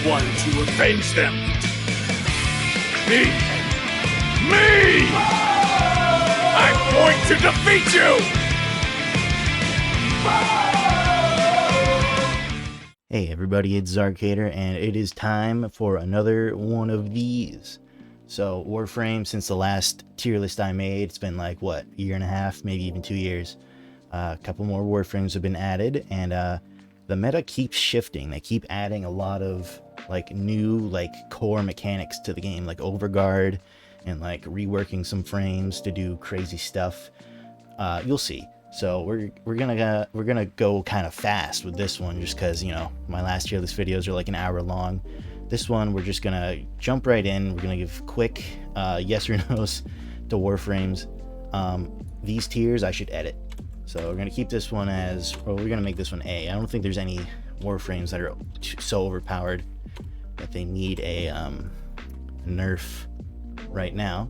one to avenge them. Me! I'm going to defeat you! Hey everybody, it's Zarkator, and it is time for another one of these. So, Warframe, since the last tier list I made, it's been like, what, a year and a half, maybe even 2 years. A couple more Warframes have been added, and the meta keeps shifting. They keep adding a lot of like new core mechanics to the game, like Overguard, and like reworking some frames to do crazy stuff. You'll see. So we're gonna go kind of fast with this one, just because, you know, my last tier list videos are like an hour long. This one we're just gonna jump right in. We're gonna give quick yes or no's to Warframes. These tiers I should edit. So we're gonna keep this one as, well, we're gonna make this one A. I don't think there's any Warframes that are so overpowered that they need a nerf right now.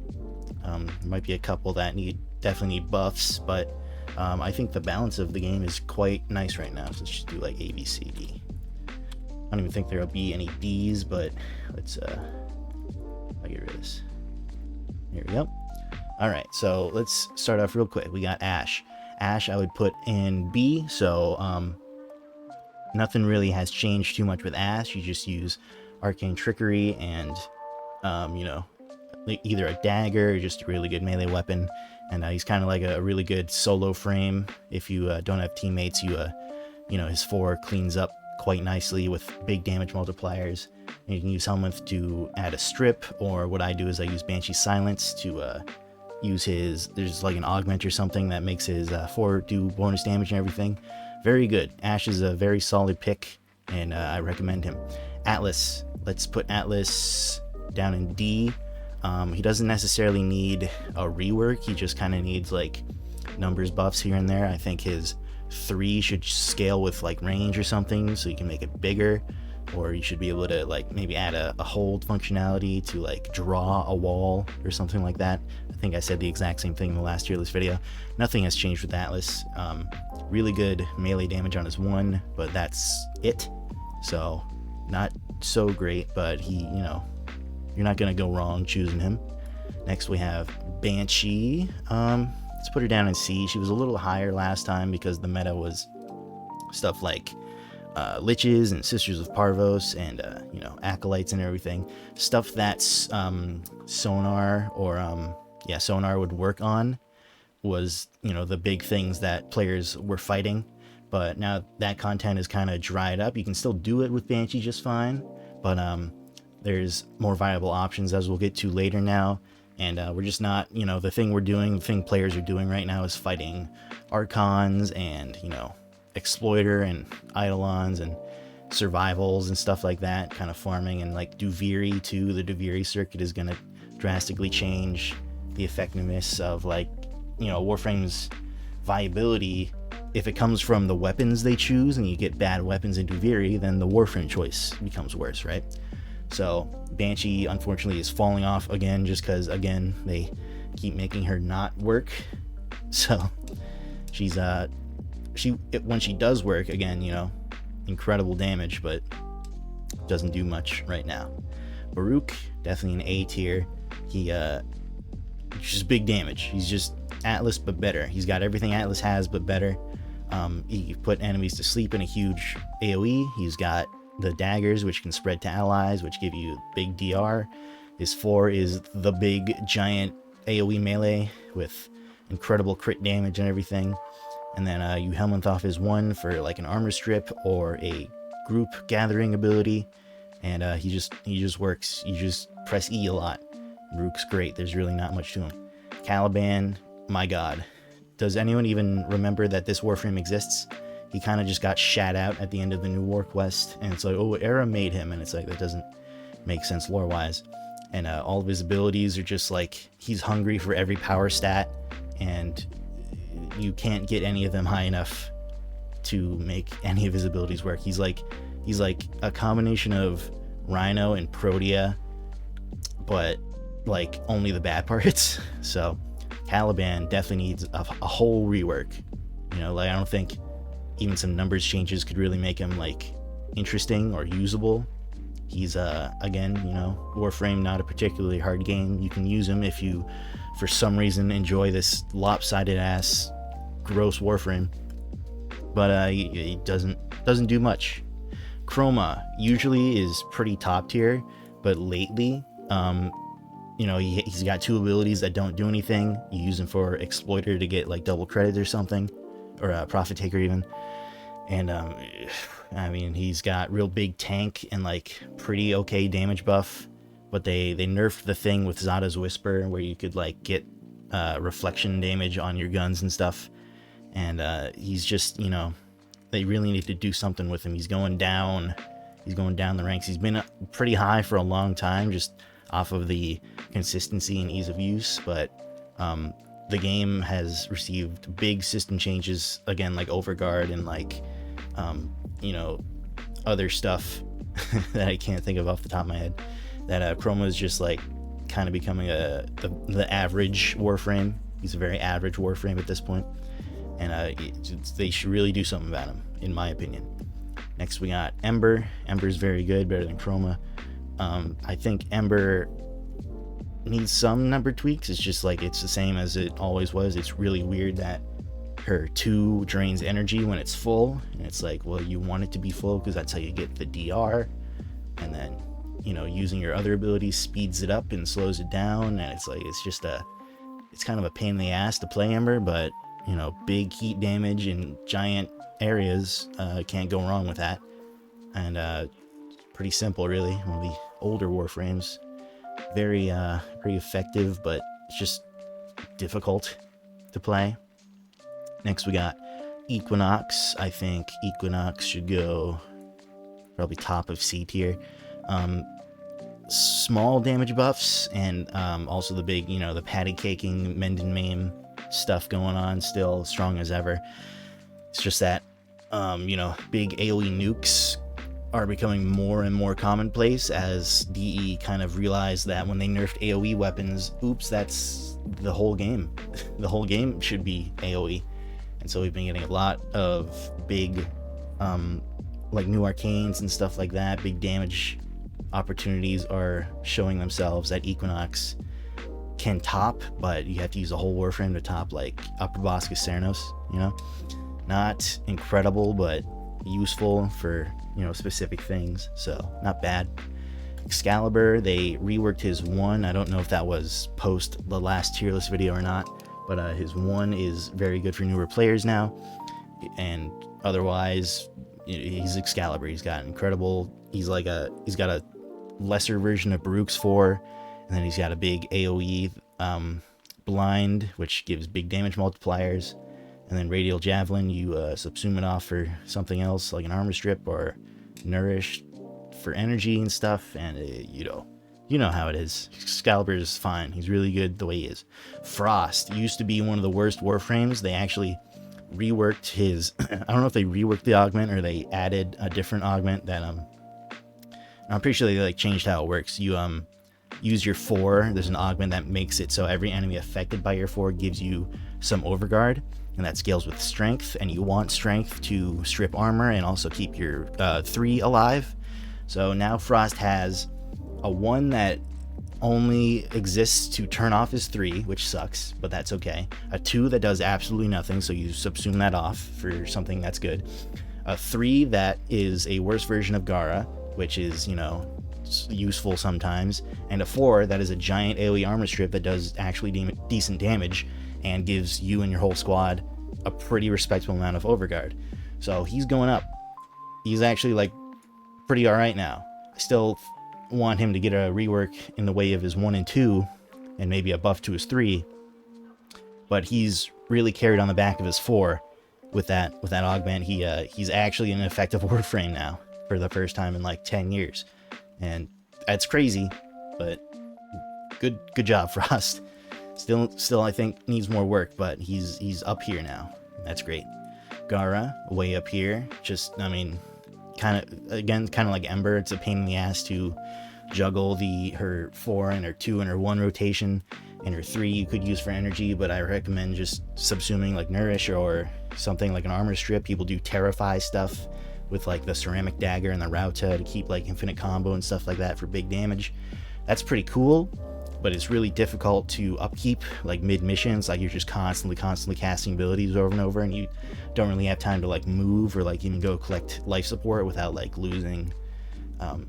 There might be a couple that definitely need buffs, but I think the balance of the game is quite nice right now. So let's just do like A, B, C, D. I don't even think there'll be any D's, but let's I'll get rid of this. Here we go. All right, so let's start off real quick. We got Ashe. Ashe I would put in B, so nothing really has changed too much with Ashe. You just use arcane trickery and you know, either a dagger or just a really good melee weapon. And he's kind of like a really good solo frame. If you don't have teammates, you know, his 4 cleans up quite nicely with big damage multipliers. And you can use Helmuth to add a strip, or what I do is I use Banshee Silence to use his, there's like an augment or something that makes his 4 do bonus damage and everything. Very good. Ashe is a very solid pick, and I recommend him. Atlas, let's put Atlas down in D. He doesn't necessarily need a rework, he just kind of needs like numbers buffs here and there. I think his 3 should scale with like range or something, so you can make it bigger, or you should be able to like maybe add a hold functionality to like draw a wall or something like that. I think I said the exact same thing in the last tier list video. Nothing has changed with Atlas. Really good melee damage on his 1, but that's it. So not so great, but he, you know, you're not gonna go wrong choosing him. Next we have Banshee. Let's put her down in C. She was a little higher last time because the meta was stuff like Liches and Sisters of Parvos and you know, Acolytes and everything. Stuff that's Sonar or Sonar would work on was, you know, the big things that players were fighting. But now that content is kind of dried up. You can still do it with Banshee just fine, but there's more viable options, as we'll get to later now. And we're just not, you know, the thing players are doing right now is fighting Archons and, you know, Exploiter and Eidolons and Survivals and stuff like that, kind of farming. And like Duviri too, the Duviri circuit is going to drastically change the effectiveness of, like, you know, Warframe's viability. If it comes from the weapons they choose and you get bad weapons in Duviri, then the Warframe choice becomes worse, right? So Banshee unfortunately is falling off again, just because, again, they keep making her not work. So she's when she does work, again, you know, incredible damage, but doesn't do much right now. Baruuk, definitely an A tier. He just big damage. He's just Atlas but better. He's got everything Atlas has but better. He put enemies to sleep in a huge AoE. He's got the daggers, which can spread to allies, which give you big DR. His 4 is the big giant AoE melee with incredible crit damage and everything. And then you Helmuth off his 1 for like an armor strip or a group gathering ability, and he just works. You just press E a lot. Rook's great. There's really not much to him. Caliban, my god. Does anyone even remember that this Warframe exists? He kind of just got shat out at the end of the new war quest, and it's like, oh, Era made him, and it's like, that doesn't make sense lore-wise. And all of his abilities are just like, he's hungry for every power stat, and you can't get any of them high enough to make any of his abilities work. He's like a combination of Rhino and Protea, but like only the bad parts. So Caliban definitely needs a whole rework. You know, like I don't think even some numbers changes could really make him like interesting or usable. He's again, Warframe, not a particularly hard game. You can use him if you for some reason enjoy this lopsided ass gross Warframe, but he doesn't do much. Chroma usually is pretty top tier, but lately he's got 2 abilities that don't do anything. You use him for Exploiter to get like double credits or something, or Profit Taker even. And he's got real big tank and like pretty okay damage buff. But they nerfed the thing with Zada's Whisper where you could like get reflection damage on your guns and stuff. And he's just, they really need to do something with him. He's going down the ranks. He's been pretty high for a long time, just off of the consistency and ease of use, but the game has received big system changes again, like Overguard and like other stuff that I can't think of off the top of my head, that Chroma is just like kind of becoming the average Warframe. He's a very average Warframe at this point, and they should really do something about him, in my opinion. Next we got Ember. Ember's very good, better than Chroma. I think Ember needs some number tweaks. It's just like it's the same as it always was. It's really weird that her 2 drains energy when it's full, and it's like, well, you want it to be full because that's how you get the DR, and then using your other abilities speeds it up and slows it down, and it's like it's kind of a pain in the ass to play Ember, but big heat damage in giant areas, can't go wrong with that. And pretty simple, really. One of the older Warframes, very effective, but it's just difficult to play. Next we got Equinox. I think Equinox should go probably top of C tier. Small damage buffs, and also the big, the patty caking, mend and maim stuff going on, still strong as ever. It's just that, big AoE nukes are becoming more and more commonplace as DE kind of realized that when they nerfed AoE weapons, oops, that's the whole game. The whole game should be AoE. And so we've been getting a lot of big, like new arcanes and stuff like that. Big damage opportunities are showing themselves that Equinox can top, but you have to use a whole Warframe to top, like Upper Boscus Cernos, Not incredible, but useful for, specific things, so not bad. Excalibur, they reworked his 1. I don't know if that was post the last tier list video or not, but his 1 is very good for newer players now, and otherwise, he's Excalibur. He's got incredible, he's got a lesser version of Baruuk's 4, and then he's got a big AoE blind, which gives big damage multipliers. And then Radial Javelin, you subsume it off for something else, like an armor strip or nourish for energy and stuff. And you know how it is. Excalibur is fine. He's really good the way he is. Frost used to be one of the worst Warframes. They actually reworked his... I don't know if they reworked the augment or they added a different augment that... I'm pretty sure they like changed how it works. You use your 4. There's an augment that makes it so every enemy affected by your 4 gives you some overguard. And that scales with strength, and you want strength to strip armor and also keep your 3 alive. So now Frost has a 1 that only exists to turn off his 3, which sucks, but that's okay. A 2 that does absolutely nothing, so you subsume that off for something that's good. A 3 that is a worse version of Gara, which is, useful sometimes. And a 4 that is a giant AoE armor strip that does actually decent damage and gives you and your whole squad a pretty respectable amount of overguard. So he's going up. He's actually like pretty alright now. I still want him to get a rework in the way of his 1 and 2 and maybe a buff to his 3, but he's really carried on the back of his 4 with that augment. He's actually an effective Warframe now for the first time in like 10 years, and that's crazy, but good job, Frost. Still, I think needs more work, but he's up here now. That's great. Gara, way up here. Just, kind of like Ember. It's a pain in the ass to juggle her 4 and her 2 and her 1 rotation, and her 3 you could use for energy. But I recommend just subsuming like Nourish or something like an armor strip. People do Terrify stuff with like the ceramic dagger and the Rauta to keep like infinite combo and stuff like that for big damage. That's pretty cool, but it's really difficult to upkeep like mid missions. Like you're just constantly casting abilities over and over, and you don't really have time to like move or like even go collect life support without like losing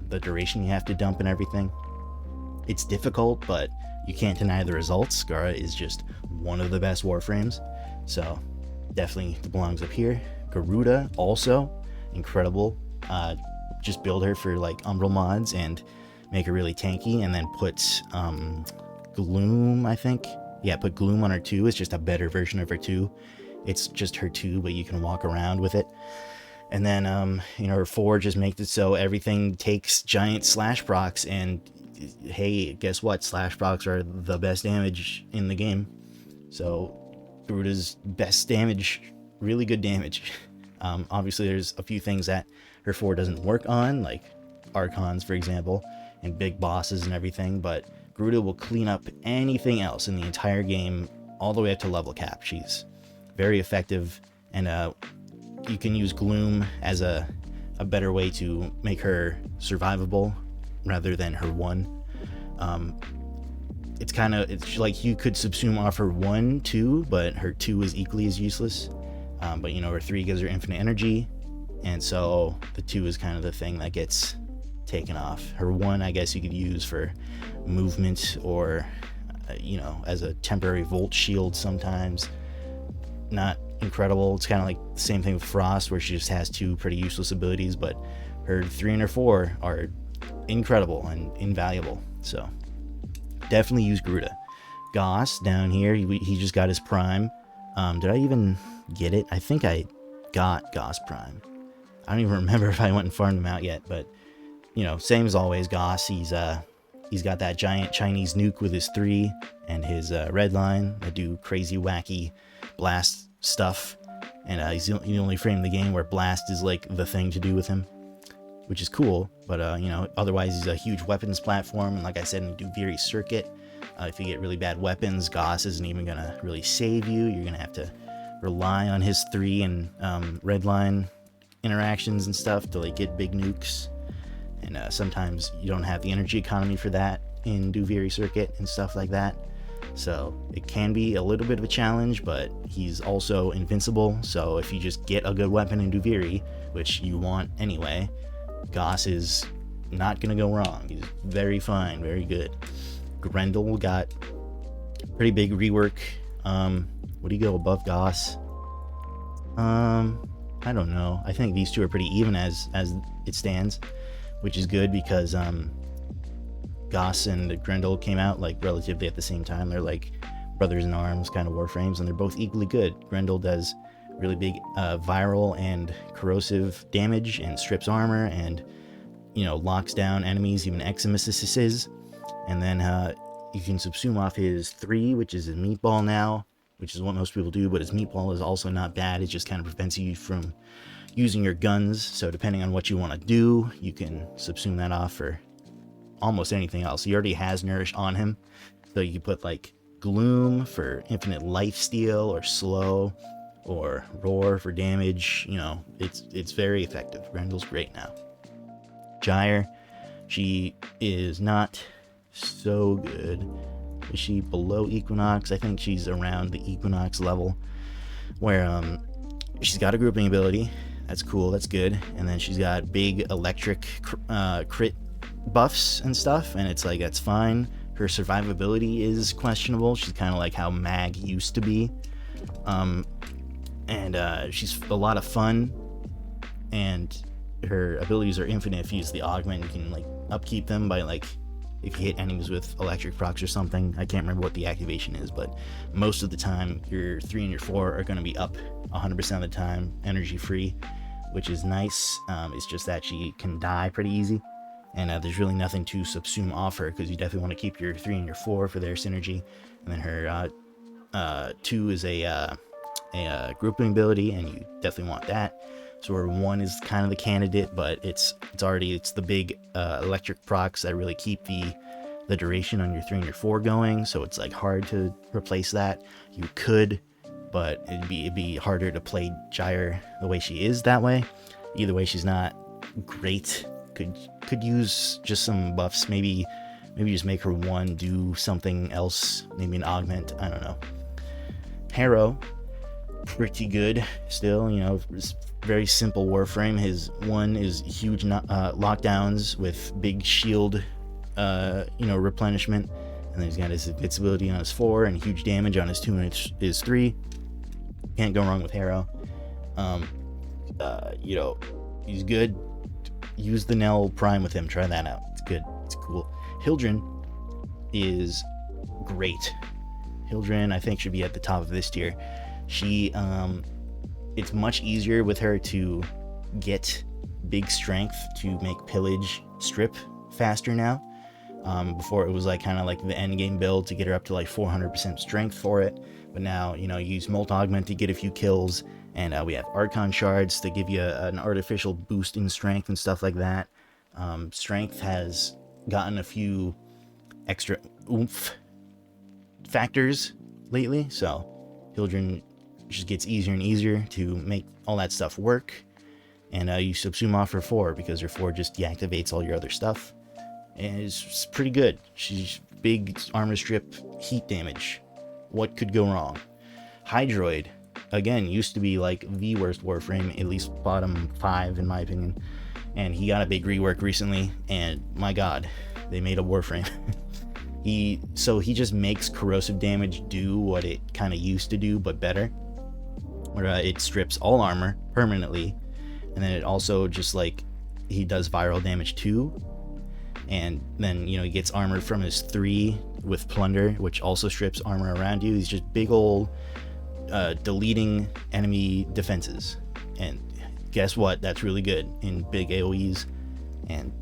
the duration you have to dump and everything. It's difficult, but you can't deny the results. Gara is just one of the best Warframes, so definitely belongs up here. Garuda also incredible. Just build her for like umbral mods and make her really tanky, and then put Gloom, I think. Yeah, put Gloom on her 2. It's just a better version of her 2. It's just her 2, but you can walk around with it. And then her 4 just makes it so everything takes giant slash procs, and hey, guess what? Slash procs are the best damage in the game. So Garuda's best damage, really good damage. Obviously there's a few things that her 4 doesn't work on, like Archons, for example, and big bosses and everything, but Garuda will clean up anything else in the entire game all the way up to level cap. She's very effective, and you can use Gloom as a better way to make her survivable rather than her 1. It's like you could subsume off her 1 too, but her 2 is equally as useless. But her 3 gives her infinite energy, and so the 2 is kind of the thing that gets taken off. Her 1, I guess you could use for movement, or as a temporary volt shield sometimes. Not incredible. It's kind of like the same thing with Frost, where she just has 2 pretty useless abilities, but her 3 and her 4 are incredible and invaluable. So definitely use Garuda. Gauss down here, he just got his prime. Did I even get it? I think I got Gauss prime. I don't even remember if I went and farmed him out yet, but same as always, Gauss, he's got that giant Chinese nuke with his 3 and his red line that do crazy wacky blast stuff, and he's the only frame in the game where blast is like the thing to do with him, which is cool. But otherwise he's a huge weapons platform, and like I said, in the Duviri circuit, if you get really bad weapons, Gauss isn't even gonna really save you. You're gonna have to rely on his 3 and red line interactions and stuff to like get big nukes, and sometimes you don't have the energy economy for that in Duviri circuit and stuff like that. So it can be a little bit of a challenge, but he's also invincible. So if you just get a good weapon in Duviri, which you want anyway, Gauss is not gonna go wrong. He's very fine, very good. Grendel got pretty big rework. What do you go above Gauss? I don't know. I think these two are pretty even as it stands, which is good because Gauss and Grendel came out like relatively at the same time. They're like brothers in arms kind of Warframes, and they're both equally good. Grendel does really big viral and corrosive damage and strips armor, and locks down enemies, even Eximus. And then you can subsume off his 3, which is his meatball now, which is what most people do, but his meatball is also not bad. It just kind of prevents you from using your guns. So depending on what you want to do, you can subsume that off for almost anything else. He already has Nourish on him, so you can put like Gloom for infinite lifesteal, or Slow, or Roar for damage. It's very effective. Grendel's great now. Gyre, she is not so good. Is she below Equinox? I think she's around the Equinox level, where she's got a grouping ability. That's cool, that's good. And then she's got big electric crit buffs and stuff, and it's like, that's fine. Her survivability is questionable. She's kind of like how Mag used to be. And she's a lot of fun, and her abilities are infinite. If you use the augment, you can like upkeep them by like, if you hit enemies with electric procs or something. I can't remember what the activation is, but most of the time your 3 and your 4 are going to be up 100% of the time, energy free, which is nice. It's just that she can die pretty easy, and there's really nothing to subsume off her, because you definitely want to keep your 3 and your 4 for their synergy. And then her 2 is a grouping ability, and you definitely want that. So her 1 is kind of the candidate, but it's the big electric procs that really keep the duration on your 3 and your 4 going. So it's like hard to replace that. You could, but it'd be harder to play Gyre the way she is that way. Either way, she's not great. Could use just some buffs. Maybe just make her one do something else. Maybe an augment. I don't know. Harrow, pretty good still. You know, very simple Warframe. His one is huge lockdowns with big shield, replenishment. And then he's got his invincibility on his 4 and huge damage on his 2 and his 3. Can't go wrong with Harrow. He's good. Use the Nell Prime with him. Try that out. It's good. It's cool. Hildryn is great. Hildryn, I think, should be at the top of this tier. She, it's much easier with her to get big strength to make pillage strip faster now. Before it was like kind of like the end game build to get her up to like 400% strength for it. But now, you use Molt Augment to get a few kills. And we have Archon Shards to give you an artificial boost in strength and stuff like that. Strength has gotten a few extra oomph factors lately. So Hildryn just gets easier and easier to make all that stuff work. And you subsume off her 4 because her 4 just deactivates all your other stuff. And it's pretty good. She's big armor strip, heat damage. What could go wrong? Hydroid, again, used to be like the worst Warframe, at least bottom 5 in my opinion. And he got a big rework recently, and my god, they made a Warframe. He just makes corrosive damage do what it kind of used to do, but better. Where it strips all armor permanently, and then it also just like, he does viral damage too. And then, he gets armor from his 3 with Plunder, which also strips armor around you. He's just big old deleting enemy defenses. And guess what? That's really good in big AoEs. And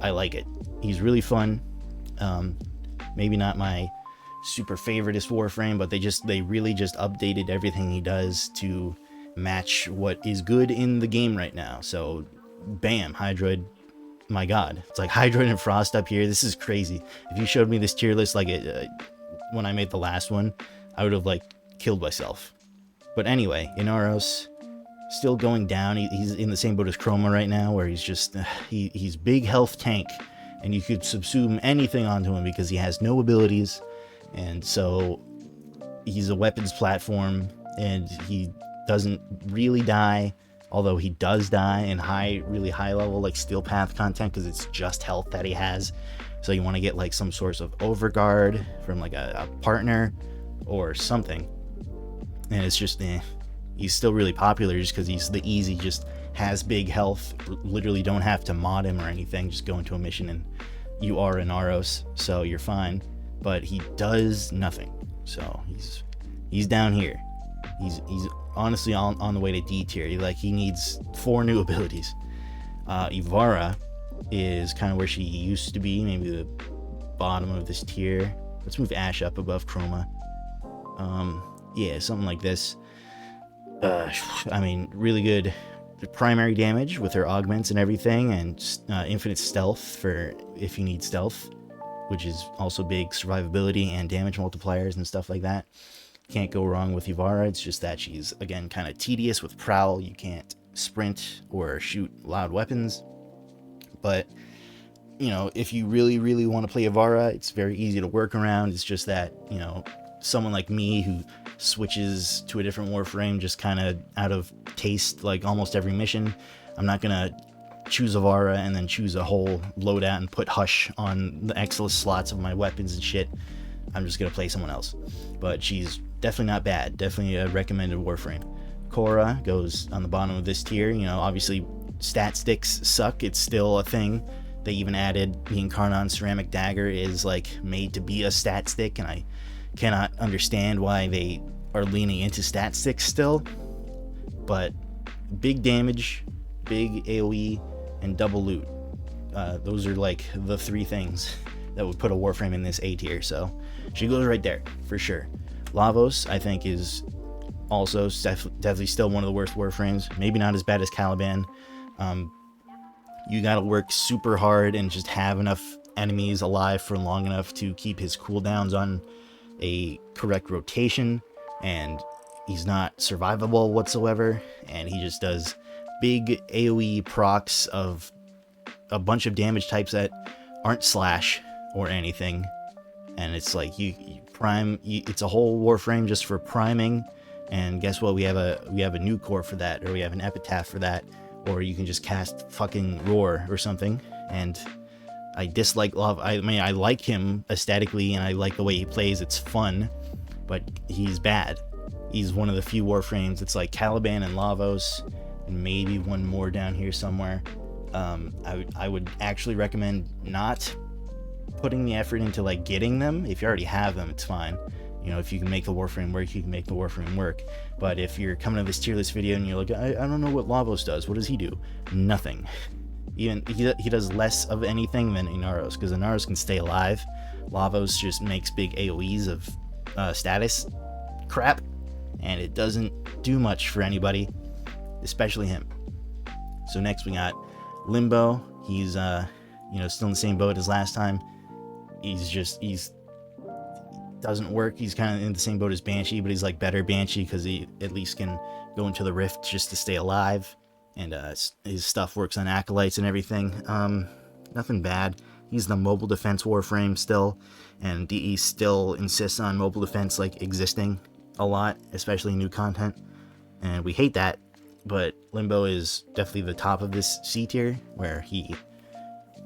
I like it. He's really fun. Maybe not my super favoritist Warframe, but they really just updated everything he does to match what is good in the game right now. So, bam, Hydroid. My god, it's like Hydroid and Frost up here. This is crazy. If you showed me this tier list like when I made the last one, I would have like killed myself. But anyway, Inaros still going down. He's in the same boat as Chroma right now, where he's just he's big health tank, and you could subsume anything onto him because he has no abilities, and so he's a weapons platform, and he doesn't really die. Although he does die in really high level, like Steel Path content, because it's just health that he has. So you want to get like some source of overguard from like a partner or something. And it's just, he's still really popular just because he's the easy, just has big health. Literally don't have to mod him or anything. Just go into a mission and you are Inaros, so you're fine. But he does nothing. So he's down here. He's honestly on the way to D tier. He needs 4 new abilities. Ivara is kind of where she used to be, maybe the bottom of this tier. Let's move Ash up above Chroma. Yeah, something like this. Really good primary damage with her augments and everything, and infinite stealth for if you need stealth, which is also big survivability and damage multipliers and stuff like that. Can't go wrong with Ivara. It's just that she's, again, kind of tedious with Prowl. You can't sprint or shoot loud weapons. But, if you really, really want to play Ivara, it's very easy to work around. It's just that, someone like me who switches to a different Warframe just kind of out of taste, like almost every mission, I'm not going to choose Ivara and then choose a whole loadout and put Hush on the Exilus slots of my weapons and shit. I'm just going to play someone else. But she's definitely not bad. Definitely a recommended Warframe. Khora goes on the bottom of this tier. Obviously stat sticks suck. It's still a thing. They even added the Incarnon Ceramic Dagger is like made to be a stat stick, and I cannot understand why they are leaning into stat sticks still. But big damage, big AoE, and double loot. Those are like the 3 things that would put a Warframe in this A tier. So she goes right there for sure. Lavos, I think, is also definitely still one of the worst Warframes. Maybe not as bad as Caliban. You gotta work super hard and just have enough enemies alive for long enough to keep his cooldowns on a correct rotation, and he's not survivable whatsoever, and he just does big AoE procs of a bunch of damage types that aren't slash or anything, and it's like you prime. It's a whole Warframe just for priming. And guess what? We have a new core for that, or we have an epitaph for that, or you can just cast fucking Roar or something. And I dislike Love. I mean, I like him aesthetically, and I like the way he plays. It's fun, but he's bad. He's one of the few Warframes. It's like Caliban and Lavos, and maybe one more down here somewhere. I would actually recommend not putting the effort into like getting them. If you already have them, it's fine. You know, if you can make the Warframe work, you can make the Warframe work. But if you're coming to this tier list video and you're like, I don't know what Lavos does. What does he do? Nothing. Even he does less of anything than Inaros, because Inaros can stay alive. Lavos just makes big AoEs of status crap, and it doesn't do much for anybody, especially him. So next we got Limbo. He's still in the same boat as last time. He's doesn't work. He's kind of in the same boat as Banshee, but he's like better Banshee because he at least can go into the rift just to stay alive, and his stuff works on acolytes and everything. Nothing bad. He's the mobile defense Warframe still, and DE still insists on mobile defense like existing a lot, especially new content, and we hate that. But Limbo is definitely the top of this C tier, where he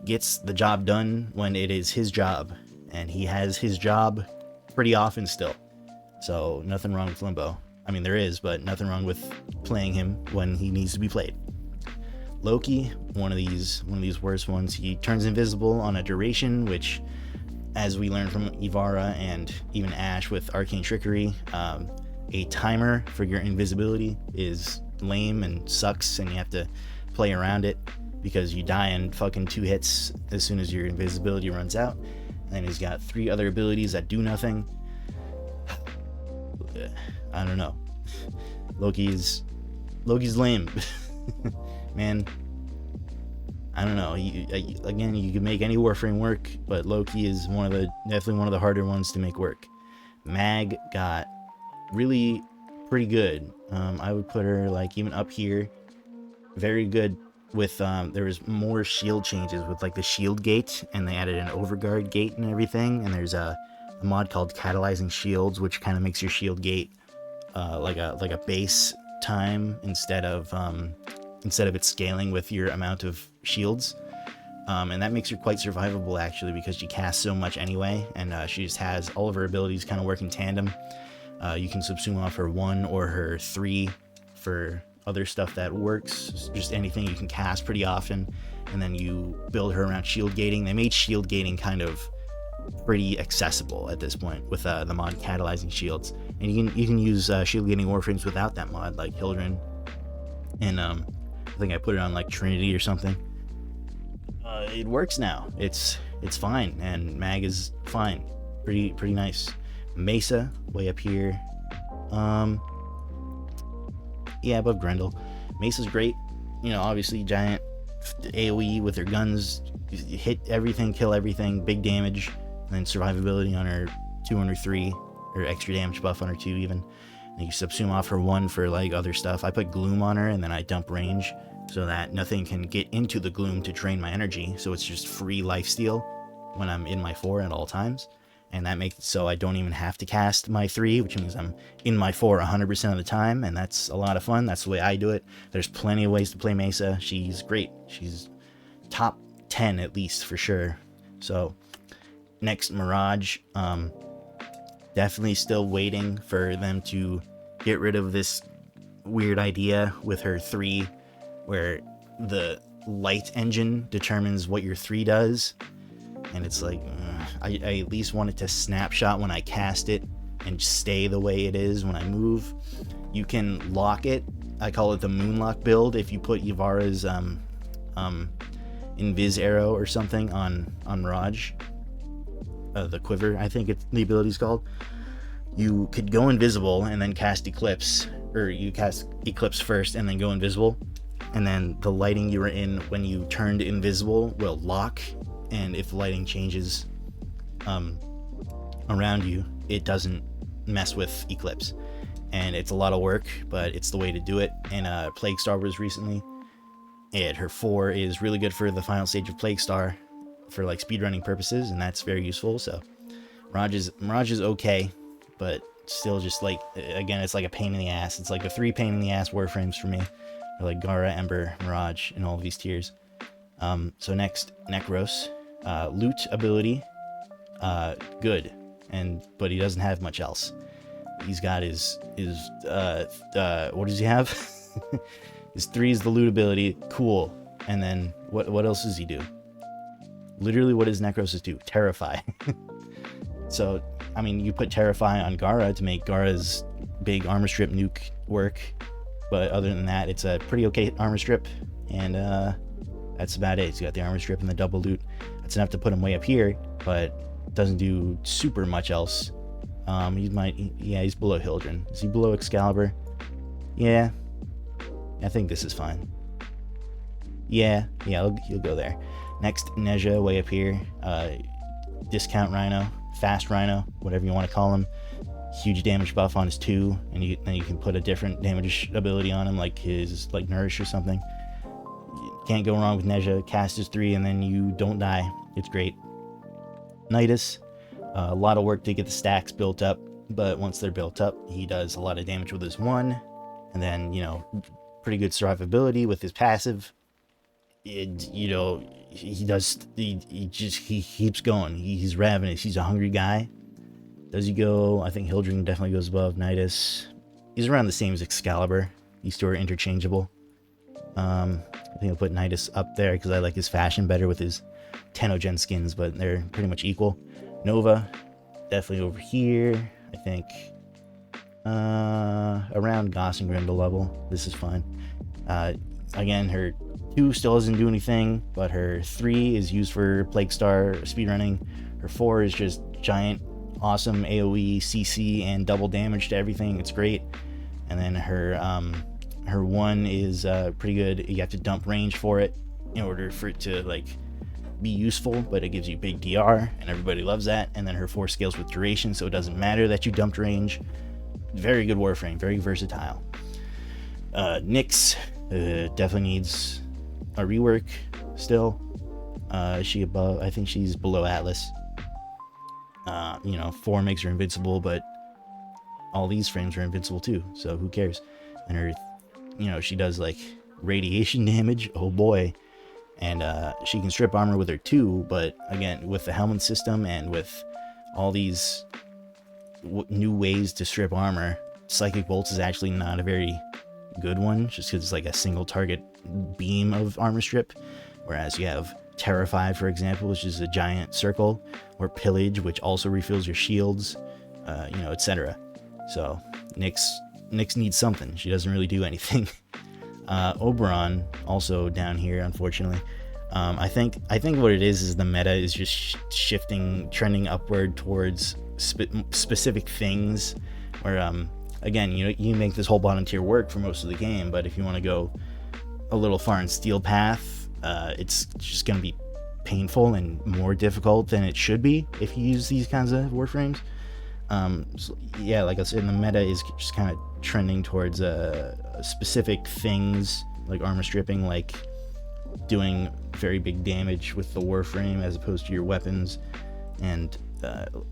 gets the job done when it is his job, and he has his job pretty often still. So nothing wrong with Limbo. I mean, there is, but nothing wrong with playing him when he needs to be played. Loki, one of these worst ones. He turns invisible on a duration, which, as we learned from Ivara and even Ash with Arcane Trickery, a timer for your invisibility is lame and sucks, and you have to play around it because you die in fucking 2 hits as soon as your invisibility runs out. And he's got 3 other abilities that do nothing. I don't know. Loki's lame. Man, I don't know. Again, you can make any Warframe work, but Loki is definitely one of the harder ones to make work. Mag got really pretty good. I would put her like even up here. Very good with there was more shield changes with like the shield gate, and they added an overguard gate and everything. And there's a mod called Catalyzing Shields, which kind of makes your shield gate like a base time instead of it scaling with your amount of shields. And that makes her quite survivable actually, because she casts so much anyway, and she just has all of her abilities kind of work in tandem. You can subsume off her 1 or her 3 for other stuff that works, just anything you can cast pretty often, and then you build her around shield gating. They made shield gating kind of pretty accessible at this point with the mod Catalyzing Shields, and you can use shield gating Warframes without that mod, like Hildryn, and I think I put it on like Trinity or something. It works now. It's fine, and Mag is fine, pretty nice. Mesa, way up here. Yeah, above Grendel. Mesa's great. You know, obviously giant AoE with her guns, hit everything, kill everything, big damage, and then survivability on her 2 and her 3, or extra damage buff on her 2 even. And you subsume off her 1 for like other stuff. I put Gloom on her, and then I dump range so that nothing can get into the Gloom to drain my energy, so it's just free lifesteal when I'm in my 4 at all times. And that makes it so I don't even have to cast my 3, which means I'm in my 4 100% of the time, and that's a lot of fun. That's the way I do it. There's plenty of ways to play Mesa. She's great. She's top 10 at least for sure. So next, Mirage. Definitely still waiting for them to get rid of this weird idea with her 3, where the light engine determines what your 3 does. And it's like, I at least want it to snapshot when I cast it and stay the way it is when I move. You can lock it. I call it the Moonlock build. If you put Ivara's Invis Arrow or something on Mirage, the Quiver, I think the ability's called, you could go invisible and then cast Eclipse, or you cast Eclipse first and then go invisible, and then the lighting you were in when you turned invisible will lock. And if lighting changes around you, it doesn't mess with Eclipse. And it's a lot of work, but it's the way to do it. And Plague Star was recently, And her 4 is really good for the final stage of Plague Star for like speedrunning purposes, and that's very useful. So Mirage is okay, but still just like, again, it's like a pain in the ass. It's like the 3 pain in the ass Warframes for me. Or like Gara, Ember, Mirage, and all of these tiers. So next, Nekros. Loot ability, good, but he doesn't have much else. He's got his what does he have? His 3 is the loot ability, cool. And then what else does he do? Literally, what does Nekros do? Terrify. So, I mean, you put Terrify on Gara to make Gara's big armor strip nuke work, but other than that, it's a pretty okay armor strip, and that's about it. He's got the armor strip and the double loot. That's enough to put him way up here, but doesn't do super much else. He's below Hildryn. Is he below Excalibur? Yeah, I think this is fine. Yeah, he'll go there. Next, Nezha, way up here. Discount Rhino, fast Rhino, whatever you want to call him. Huge damage buff on his 2, and then you can put a different damage ability on him, like his Nourish or something. Can't go wrong with Nezha. Cast his 3, and then you don't die. It's great. Nidus, a lot of work to get the stacks built up, but once they're built up, he does a lot of damage with his 1, and then, pretty good survivability with his passive. He keeps going. He's ravenous. He's a hungry guy. Does he go? I think Hildryn definitely goes above Nidus. He's around the same as Excalibur. These 2 are interchangeable. I think I'll put Nidus up there because I like his fashion better with his Tennogen skins, but they're pretty much equal. Nova, definitely over here. I think around Gauss and Grendel level. This is fine. Again, her 2 still doesn't do anything, but her 3 is used for Plague Star speedrunning. Her 4 is just giant, awesome AoE, CC, and double damage to everything. It's great. And then her 1 is pretty good. You have to dump range for it in order for it to be useful, but it gives you big DR, and everybody loves that. And then her 4 scales with duration, so it doesn't matter that you dumped range. Very good Warframe, very versatile. Nyx definitely needs a rework still. Is she above? I think she's below Atlas. 4 makes her invincible, but all these frames are invincible too, so who cares? And her, she does radiation damage, oh boy. And she can strip armor with her 2, but again, with the helmet system and with all these new ways to strip armor, Psychic Bolts is actually not a very good one, just because it's like a single target beam of armor strip, whereas you have Terrify, for example, which is a giant circle, or Pillage, which also refills your shields, etc. So Nyx needs something. She doesn't really do anything. Oberon also down here, unfortunately. I think what it is the meta is just trending upward towards specific things, where again, you make this whole bottom tier work for most of the game, but if you want to go a little far in Steel Path, it's just going to be painful and more difficult than it should be if you use these kinds of Warframes. So yeah, like I said, the meta is just kind of trending towards specific things like armor stripping, like doing very big damage with the Warframe as opposed to your weapons. And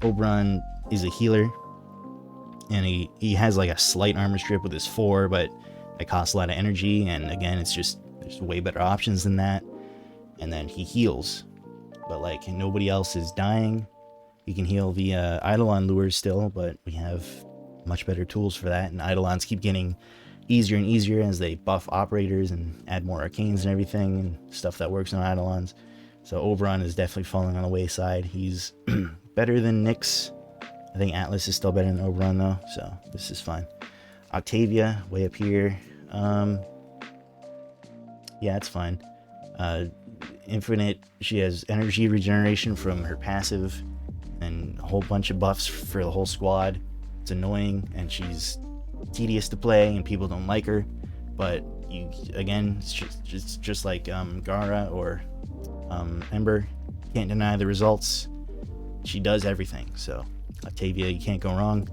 Oberon is a healer, and he has a slight armor strip with his 4, but it costs a lot of energy, and again, there's way better options than that. And then he heals, but nobody else is dying. You can heal via Eidolon lures still, but we have much better tools for that, and Eidolons keep getting easier and easier as they buff operators and add more arcanes and everything and stuff that works on Eidolons. So Oberon is definitely falling on the wayside. He's better than Nyx. I think Atlas is still better than Oberon though, so this is fine. Octavia, way up here. Yeah, it's fine. Infinite, she has energy regeneration from her passive and a whole bunch of buffs for the whole squad. It's annoying, and she's tedious to play, and people don't like her. But it's just like Gara or Ember, can't deny the results. She does everything. So Octavia, you can't go wrong.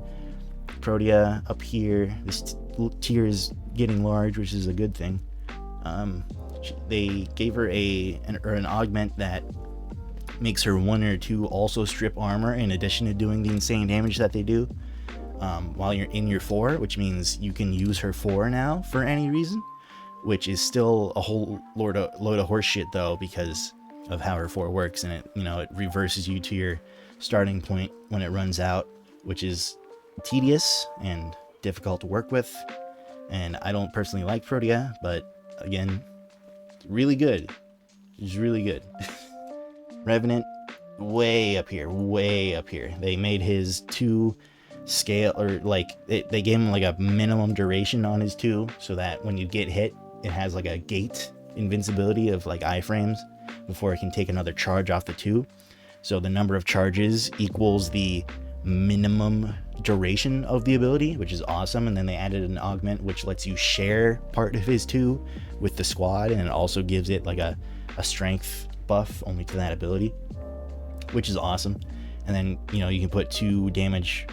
Protea up here. This tier is getting large, which is a good thing. They gave her an augment that makes her 1 or 2 also strip armor in addition to doing the insane damage that they do while you're in your 4, which means you can use her 4 now for any reason, which is still a whole load of horse shit though, because of how her 4 works, and it reverses you to your starting point when it runs out, which is tedious and difficult to work with. And I don't personally like Protea, but again, really good. It's really good. Revenant, way up here, way up here. They made his 2 scale, or like they gave him like a minimum duration on his 2, so that when you get hit, it has like a gate invincibility of like iframes before it can take another charge off the 2. So the number of charges equals the minimum duration of the ability, which is awesome. And then they added an augment which lets you share part of his 2 with the squad, and it also gives it like a strength buff only to that ability, which is awesome. And then you can put 2 damage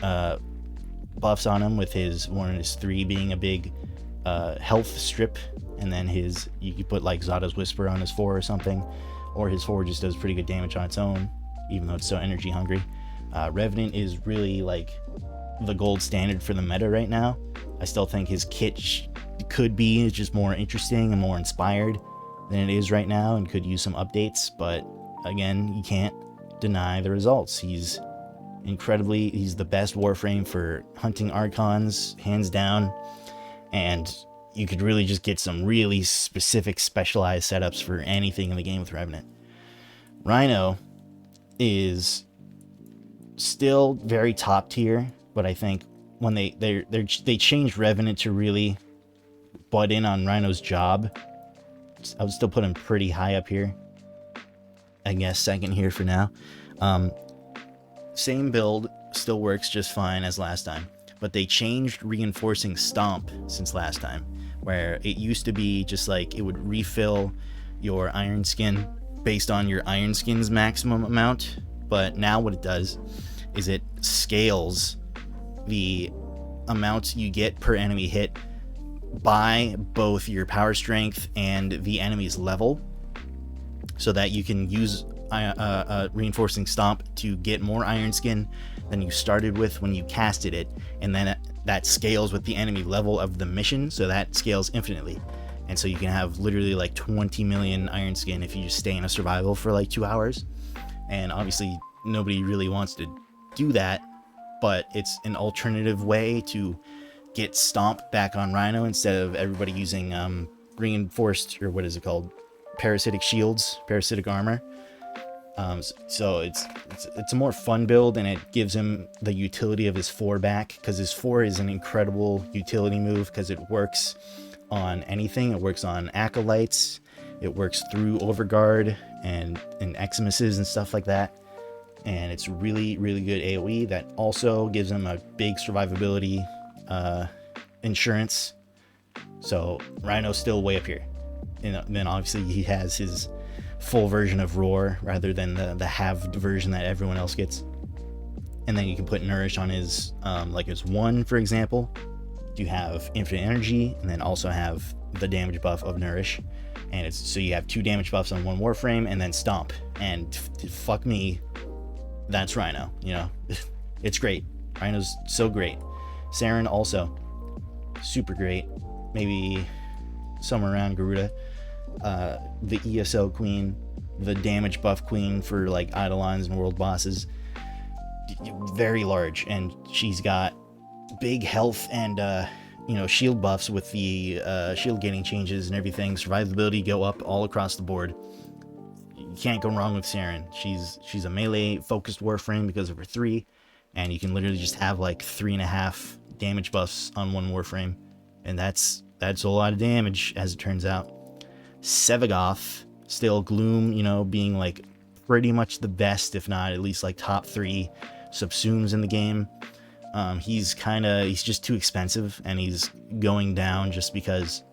buffs on him, with his 1 and his 3 being a big health strip, and then you could put like Zada's Whisper on his 4 or something, or his 4 just does pretty good damage on its own, even though it's so energy hungry. Revenant is really like the gold standard for the meta right now. I still think his kit could be just more interesting and more inspired than it is right now, and could use some updates, but again, you can't deny the results. He's the best Warframe for hunting Archons, hands down, and you could really just get some really specific specialized setups for anything in the game with Revenant. Rhino is still very top tier, but I think when they changed Revenant to really butt in on Rhino's job, I would still put him pretty high up here. I guess second here for now. Same build, still works just fine as last time, but they changed reinforcing Stomp since last time, where it used to be just like it would refill your iron skin based on your iron skin's maximum amount, but now what it does is it scales the amount you get per enemy hit by both your power strength and the enemy's level, so that you can use reinforcing Stomp to get more iron skin than you started with when you casted it, and then that scales with the enemy level of the mission, so that scales infinitely. And so you can have literally like 20 million iron skin if you just stay in a survival for like 2 hours. And obviously nobody really wants to do that, but it's an alternative way to get Stomp back on Rhino instead of everybody using reinforced, or what is it called, parasitic shields, parasitic armor. So it's a more fun build, and it gives him the utility of his 4 back, because his 4 is an incredible utility move, because it works on anything. It works on acolytes, it works through Overguard and Eximuses and stuff like that, and it's really, really good AoE that also gives him a big survivability insurance. So Rhino's still way up here. And then obviously he has his full version of Roar rather than the halved version that everyone else gets. And then you can put Nourish on his like his 1, for example. You have infinite energy, and then also have the damage buff of Nourish, and it's so you have 2 damage buffs on 1 Warframe, and then Stomp, and fuck me, that's Rhino. It's great. Rhino's so great. Saryn also super great, maybe somewhere around Garuda. The ESO queen, the damage buff queen for like Eidolons and world bosses, very large, and she's got big health and shield buffs with the shield gaining changes and everything. Survivability go up all across the board. You can't go wrong with Saryn. She's a melee focused Warframe because of her 3, and you can literally just have like 3.5 damage buffs on 1 Warframe, and that's a lot of damage, as it turns out. Sevagoth, still Gloom, being like pretty much the best, if not at least like top 3 subsumes in the game. He's just too expensive, and he's going down just because,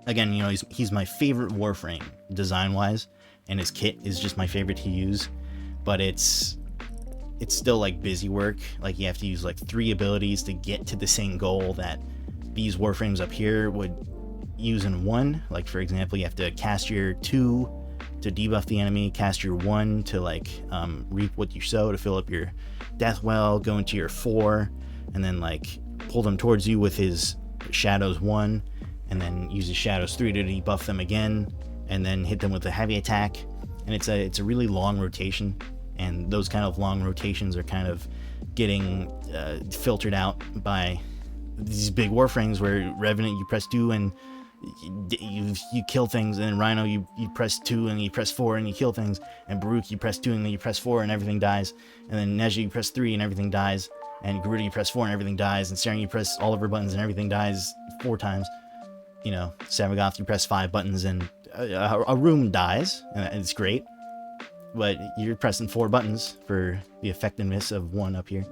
again, he's my favorite Warframe design wise, and his kit is just my favorite to use, but it's still like busy work. Like you have to use like 3 abilities to get to the same goal that these Warframes up here would using 1, like for example, you have to cast your 2 to debuff the enemy, cast your 1 to like reap what you sow to fill up your death well, go into your 4, and then like pull them towards you with his shadows 1, and then use his shadows 3 to debuff them again, and then hit them with a heavy attack. And it's a really long rotation, and those kind of long rotations are kind of getting filtered out by these big Warframes where Revenant you press 2 and you kill things, and then Rhino you press 2 and you press 4 and you kill things, and Baruuk you press 2 and then you press 4 and everything dies, and then Nezha you press 3 and everything dies, and Garuda you press 4 and everything dies, and Saryn you press all of her buttons and everything dies 4 times. You know, Sevagoth you press 5 buttons and a room dies, and it's great, but you're pressing 4 buttons for the effectiveness of 1 up here.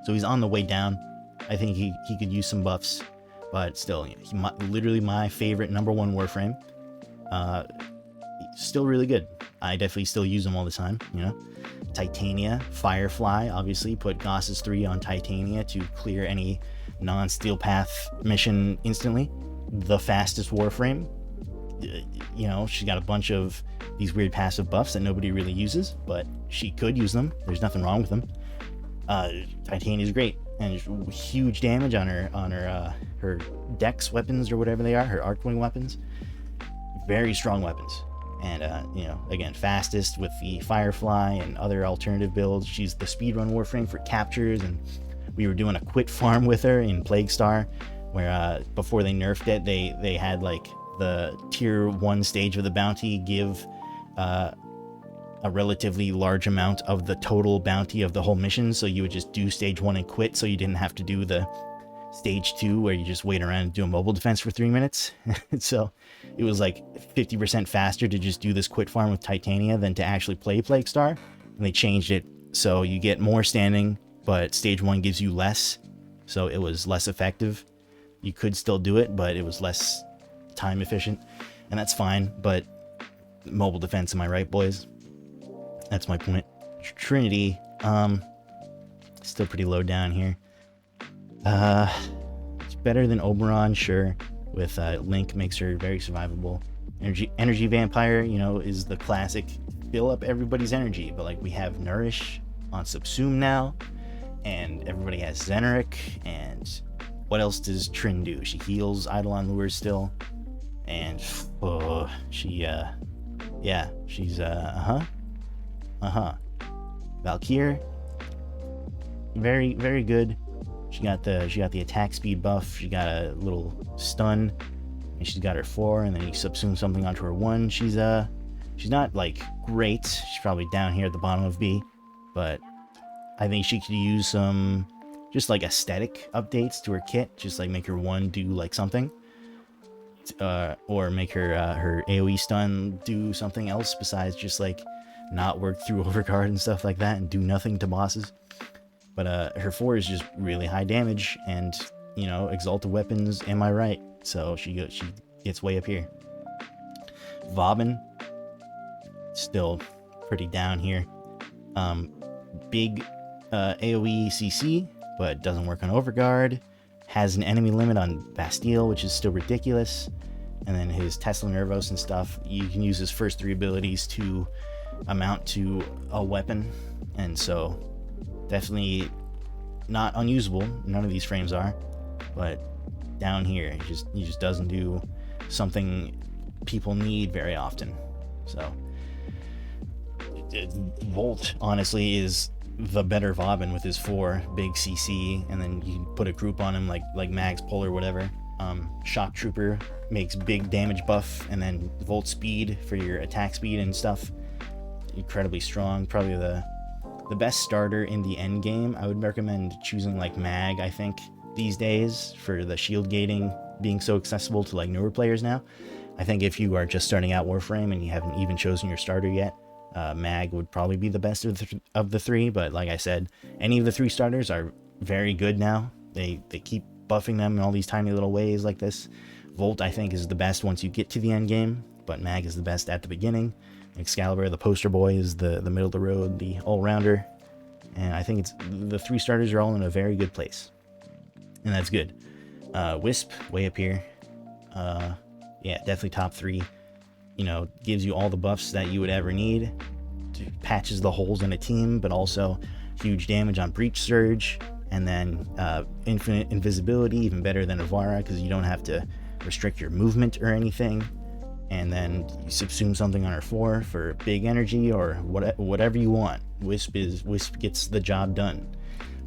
So he's on the way down. I think he could use some buffs, but still, you know, literally my favorite #1 Warframe. Still really good. I definitely still use them all the time, you know. Titania, Firefly, obviously put Gauss's 3 on Titania to clear any non-steel path mission instantly. The fastest Warframe. You know, she's got a bunch of these weird passive buffs that nobody really uses, but she could use them. There's nothing wrong with them. Titania's great, and huge damage on her dex weapons or whatever they are, her Archwing weapons. Very strong weapons. And you know, again, fastest with the Firefly and other alternative builds. She's the speedrun Warframe for captures, and we were doing a quit farm with her in Plague Star, where before they nerfed it, they had like the tier 1 stage of the bounty give a relatively large amount of the total bounty of the whole mission, so you would just do stage 1 and quit, so you didn't have to do the stage 2 where you just wait around and do a mobile defense for 3 minutes. So it was like 50% faster to just do this quit farm with Titania than to actually play Plague Star, and they changed it so you get more standing, but stage 1 gives you less, so it was less effective. You could still do it, but it was less time efficient, and that's fine. But mobile defense, am I right, boys? That's my point. Trinity, still pretty low down here. It's better than Oberon, sure. With Link makes her very survivable. Energy Vampire, you know, is the classic fill up everybody's energy, but like we have Nourish on Subsume now, and everybody has Zeneric, and what else does Trin do? She heals Eidolon Lures still, and she's Valkyr, very, very good. She got the attack speed buff, she got a little stun, and she's got her 4, and then you subsume something onto her 1. She's not like great, she's probably down here at the bottom of B, but I think she could use some just like aesthetic updates to her kit, just like make her 1 do like something, or make her her AoE stun do something else besides just like not work through overguard and stuff like that and do nothing to bosses. But her 4 is just really high damage, and you know, exalted weapons, am I right? So she gets way up here. Vauban, still pretty down here. Big AoE CC, but doesn't work on overguard. Has an enemy limit on Bastille, which is still ridiculous. And then his Tesla Nervos and stuff, you can use his first 3 abilities to amount to a weapon, and so definitely not unusable. None of these frames are, but down here he just doesn't do something people need very often. So Volt honestly is the better Vauban with his 4 big CC, and then you can put a group on him like Mag's Pull or whatever. Shock Trooper makes big damage buff, and then Volt Speed for your attack speed and stuff. Incredibly strong, probably the best starter in the end game. I would recommend choosing like Mag, I think, these days, for the shield gating being so accessible to like newer players now. I think if you are just starting out Warframe and you haven't even chosen your starter yet, Mag would probably be the best of the 3, but like I said, any of the 3 starters are very good now. They keep buffing them in all these tiny little ways like this. Volt, I think, is the best once you get to the end game, but Mag is the best at the beginning. Excalibur, the poster boy, is the middle of the road, the all-rounder, and I think it's the 3 starters are all in a very good place, and that's good. Wisp, way up here. Yeah, definitely top 3. You know, gives you all the buffs that you would ever need. Patches the holes in a team, but also huge damage on Breach Surge, and then infinite invisibility, even better than Ivara, because you don't have to restrict your movement or anything. And then you subsume something on her 4 for big energy or whatever you want. Wisp gets the job done.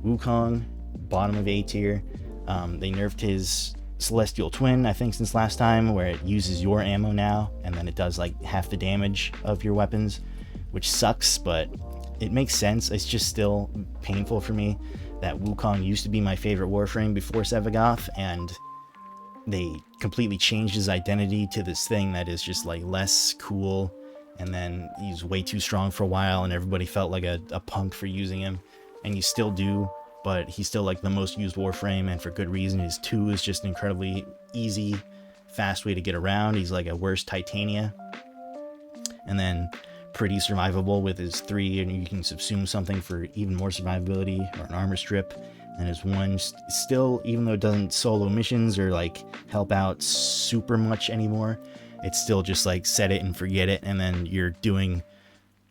Wukong, bottom of A tier. They nerfed his Celestial Twin, I think, since last time, where it uses your ammo now, and then it does like half the damage of your weapons, which sucks, but it makes sense. It's just still painful for me that Wukong used to be my favorite Warframe before Sevagoth, and they completely changed his identity to this thing that is just like less cool, and then he's way too strong for a while, and everybody felt like a punk for using him, and you still do, but he's still like the most used Warframe, and for good reason. His 2 is just an incredibly easy, fast way to get around. He's like a worse Titania, and then pretty survivable with his 3, and you can subsume something for even more survivability, or an armor strip. And his 1 still, even though it doesn't solo missions or like help out super much anymore, it's still just like set it and forget it, and then you're doing,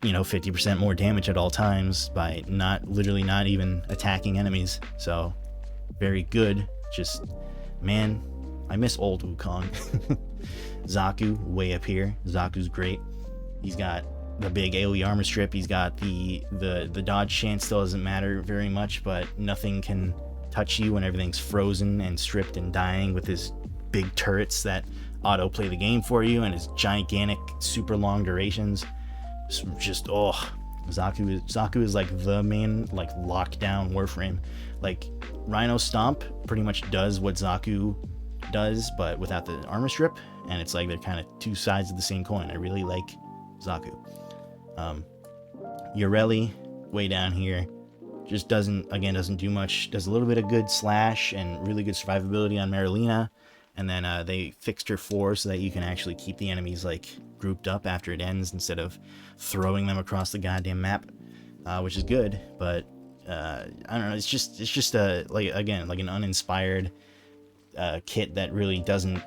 you know, 50% more damage at all times by literally not even attacking enemies. So very good. Just, man, I miss old Wukong. Xaku, way up here. Xaku's great. He's got the big AoE armor strip. He's got the dodge chance still doesn't matter very much, but nothing can touch you when everything's frozen and stripped and dying, with his big turrets that auto play the game for you, and his gigantic super long durations. Just Xaku is like the main like lockdown Warframe. Like Rhino Stomp pretty much does what Xaku does, but without the armor strip, and it's like they're kind of two sides of the same coin. I really like Xaku. Yareli, way down here, just doesn't do much. Does a little bit of good slash and really good survivability on Marilena, and then they fixed her 4 so that you can actually keep the enemies like grouped up after it ends instead of throwing them across the goddamn map, which is good. But I don't know. It's just a like an uninspired kit that really doesn't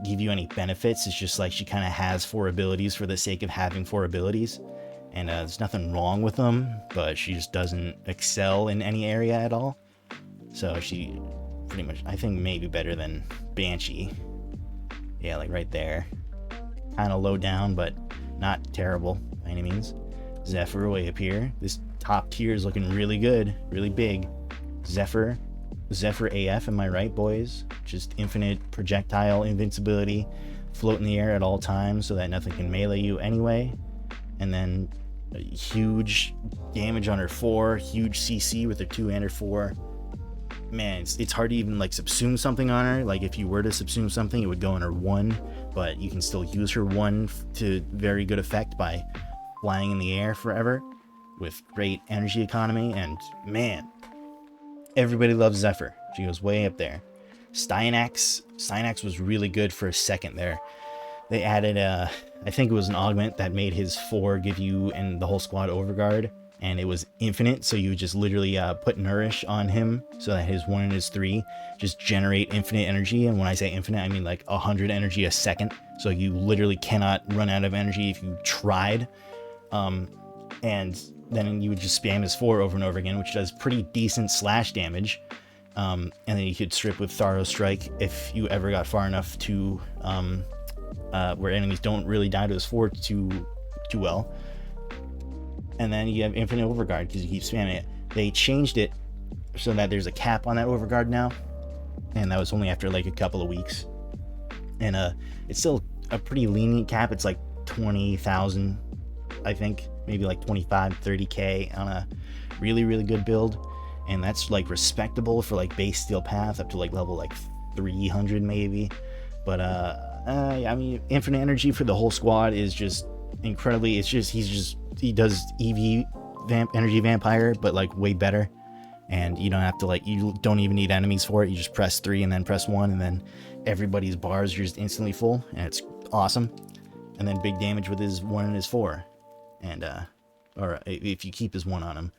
give you any benefits. It's just like she kind of has 4 abilities for the sake of having 4 abilities, and there's nothing wrong with them, but she just doesn't excel in any area at all. So she pretty much, I think, maybe better than Banshee. Yeah, like right there. Kind of low down, but not terrible by any means. Zephyr, way up here. This top tier is looking really good, really big. Zephyr AF, am I right, boys? Just infinite projectile invincibility, float in the air at all times so that nothing can melee you anyway. And then huge damage on her 4, huge CC with her 2 and her 4. Man, it's hard to even like subsume something on her. Like if you were to subsume something, it would go on her 1, but you can still use her 1 to very good effect by flying in the air forever with great energy economy. And man, everybody loves Zephyr. She goes way up there. Styanax was really good for a second there. They added I think it was an augment that made his 4 give you and the whole squad overguard, and it was infinite, so you would just literally put nourish on him so that his 1 and his 3 just generate infinite energy. And when I say infinite, I mean like 100 energy a second, so you literally cannot run out of energy if you tried. And then you would just spam his 4 over and over again, which does pretty decent slash damage. And then you could strip with Thorough Strike if you ever got far enough to where enemies don't really die to his 4 too well. And then you have infinite overguard because you keep spamming it. They changed it so that there's a cap on that overguard now, and that was only after like a couple of weeks. And it's still a pretty lenient cap. It's like 20,000, I think, maybe like 25, 30k on a really, really good build. And that's like respectable for like base steel path up to like level like 300 maybe. But I mean, infinite energy for the whole squad is just incredibly. It's just he does EV energy vampire, but like way better. And you don't have to you don't even need enemies for it. You just press 3 and then press 1, and then everybody's bars are just instantly full, and it's awesome. And then big damage with his 1 and his 4, and or if you keep his 1 on him,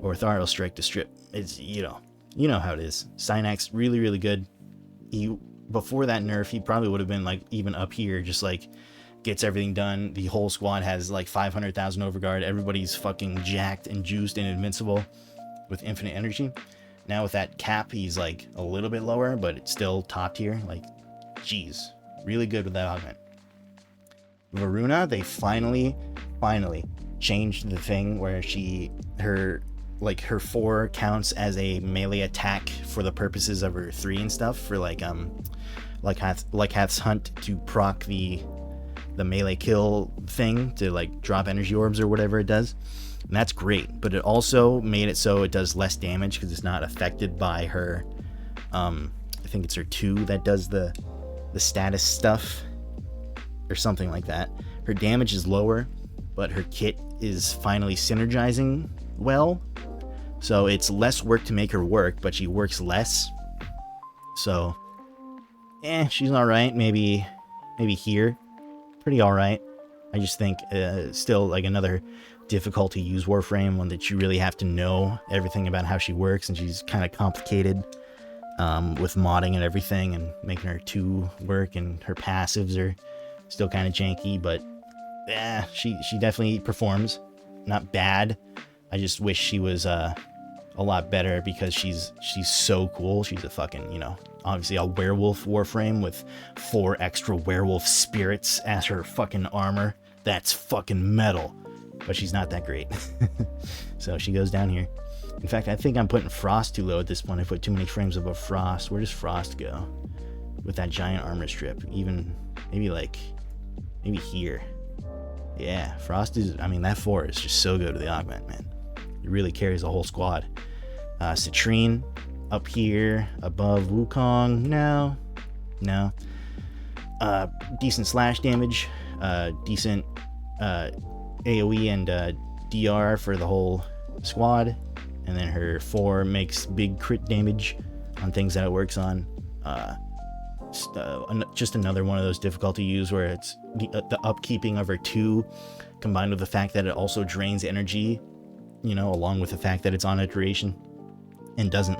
or Thorough Strike to strip. It's you know how it is. Styanax really, really good. He before that nerf, he probably would have been like even up here, just like gets everything done. The whole squad has like 500,000 overguard. Everybody's fucking jacked and juiced and invincible with infinite energy. Now with that cap, he's like a little bit lower, but it's still top tier. Like, geez, really good with that augment. Varuna, they finally changed the thing where her 4 counts as a melee attack for the purposes of her 3 and stuff, for like Hath's Hunt to proc the melee kill thing to like drop energy orbs or whatever it does. And that's great, but it also made it so it does less damage because it's not affected by her I think it's her 2 that does the status stuff or something like that. Her damage is lower, but her kit is finally synergizing well, so it's less work to make her work, but she works less. So she's all right. Maybe here pretty all right. I just think still like another difficult to use Warframe, one that you really have to know everything about how she works, and she's kind of complicated with modding and everything and making her 2 work, and her passives are still kind of janky, but she definitely performs. Not bad. I just wish she was a lot better because she's so cool. She's a fucking, obviously a werewolf Warframe with 4 extra werewolf spirits as her fucking armor. That's fucking metal. But she's not that great. So she goes down here. In fact, I think I'm putting Frost too low at this point. I put too many frames above Frost. Where does Frost go with that giant armor strip? Even maybe here. Yeah, Frost is, that 4 is just so good with the augment, man. It really carries the whole squad. Citrine up here above Wukong. No. Decent slash damage. Decent AoE and DR for the whole squad. And then her 4 makes big crit damage on things that it works on. Just another one of those difficulty use where it's the upkeeping of her 2 combined with the fact that it also drains energy, along with the fact that it's on a duration and doesn't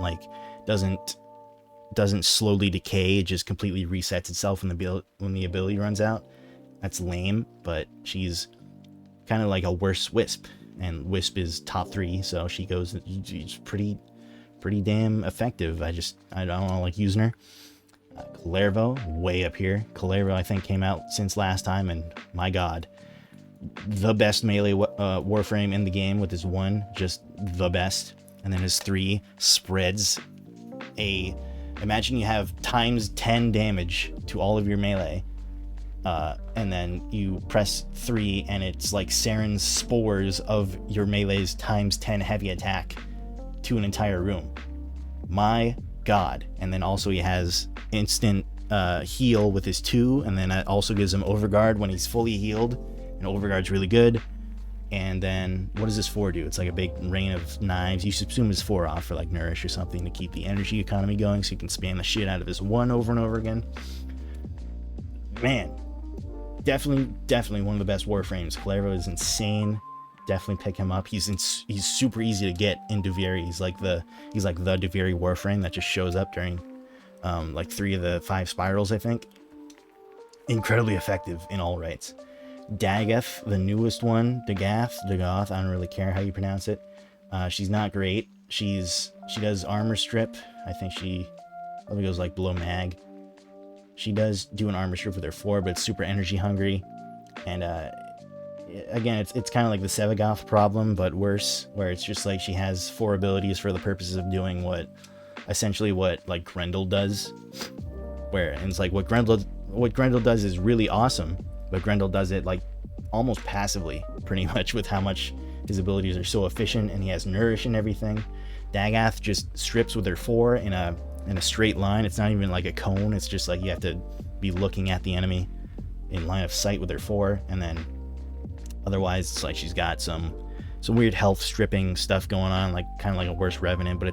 slowly decay. It just completely resets itself when the ability runs out. That's lame, but she's kind of like a worse Wisp, and Wisp is top 3, so she's pretty damn effective. I don't like using her. Kullervo, way up here. Kullervo, I think, came out since last time, and my god, the best melee Warframe in the game with his 1, just the best. And then his 3 spreads imagine you have times 10 damage to all of your melee, and then you press 3 and it's like Saryn's spores of your melee's times 10 heavy attack to an entire room. My god. And then also he has instant heal with his 2, and then that also gives him overguard when he's fully healed, and overguard's really good. And then what does this 4 do? It's like a big rain of knives. You should assume his 4 off for like nourish or something to keep the energy economy going, so you can spam the shit out of his 1 over and over again. Man, definitely one of the best Warframes. Kullervo is insane. Definitely pick him up. He's super easy to get in Duviri. He's like the Duviri Warframe that just shows up during like 3 of the 5 spirals, I think. Incredibly effective in all rights. Dagoth, the newest one. Dagoth, I don't really care how you pronounce it. She's not great. She does armor strip. I think she probably goes like below mag. She does do an armor strip with her 4, but it's super energy hungry. And again, it's kind of like the Sevagoth problem, but worse, where it's just like she has 4 abilities for the purposes of doing essentially what like Grendel does. And it's like what Grendel does is really awesome, but Grendel does it like almost passively, pretty much, with how much his abilities are so efficient, and he has nourish and everything. Dagoth just strips with her 4 in a straight line. It's not even like a cone. It's just like you have to be looking at the enemy in line of sight with her 4, and then otherwise it's like she's got some weird health stripping stuff going on, like kind of like a worse Revenant, but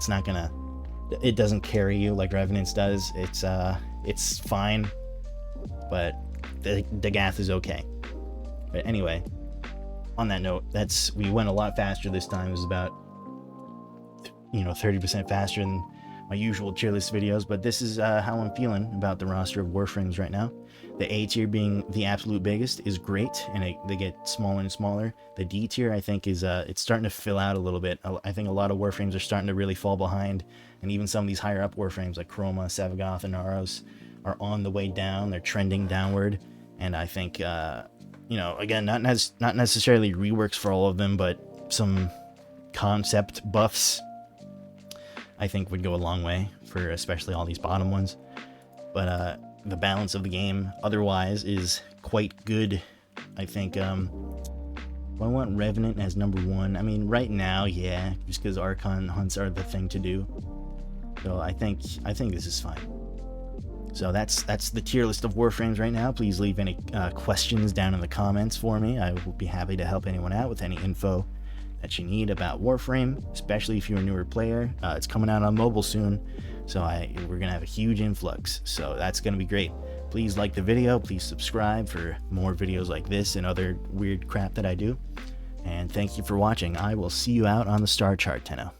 it doesn't carry you like Revenant's does. It's fine, but the Dagoth is okay. But anyway, on that note, we went a lot faster this time. It was about 30% faster than my usual tier list videos, but this is how I'm feeling about the roster of Warframes right now. The A tier being the absolute biggest is great, and they get smaller and smaller. The D tier, I think, is it's starting to fill out a little bit. I think a lot of Warframes are starting to really fall behind, and even some of these higher up Warframes like Chroma, Sevagoth, and Inaros are on the way down. They're trending downward, and I think, you know, again, not necessarily reworks for all of them, but some concept buffs, I think, would go a long way for especially all these bottom ones. But the balance of the game otherwise is quite good. I think I want Revenant as number 1. I mean, right now, yeah, just because Archon hunts are the thing to do. So I think this is fine. So that's the tier list of Warframes right now. Please leave any questions down in the comments for me. I will be happy to help anyone out with any info that you need about Warframe, especially if you're a newer player. It's coming out on mobile soon, so we're gonna have a huge influx, so that's gonna be great. Please like the video, please subscribe for more videos like this and other weird crap that I do, and thank you for watching. I will see you out on the star chart, Tenno.